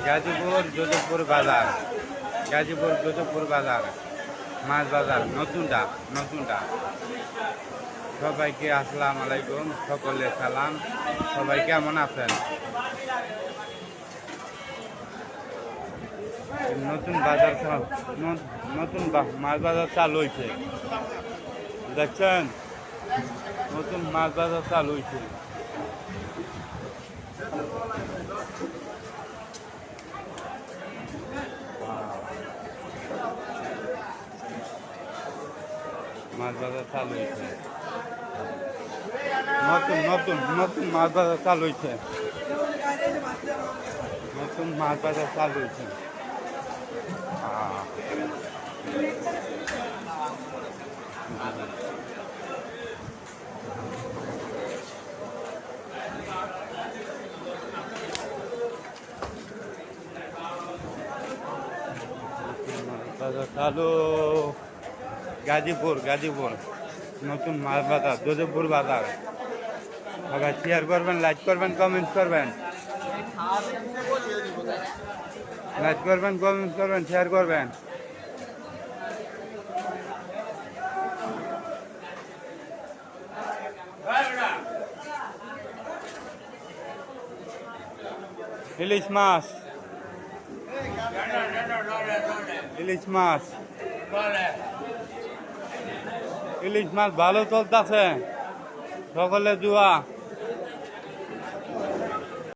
গাজীপুর যোধপুর বাজার, গাজীপুর যোধপুর বাজার, মাছ বাজার, নতুনটা। সবাইকে আসসালামু আলাইকুম, সকলে সালাম। সবাই কেমন আছেন? নতুন বাজার, নতুন মাছ বাজার চালু হয়েছে, দেখছেন? নতুন মাছ বাজার চালু হয়েছে। মাছ বাজার চালু হয়েছে, নতুন মাছ বাজার চালু হয়েছে, নতুন মাছ বাজার চালু হয়েছে। চালু গাজীপুর নতুন মাছ বাজার, যোধপুর বাজার। সবাই শেয়ার করবেন, লাইক করবেন, কমেন্ট করবেন, লাইক করবেন, কমেন্ট করবেন, শেয়ার করবেন। ইলিশ মাছ, ইলিশ মাছ, ইলিশ মাছ ভালো চলতেছে, সকলে জুয়া।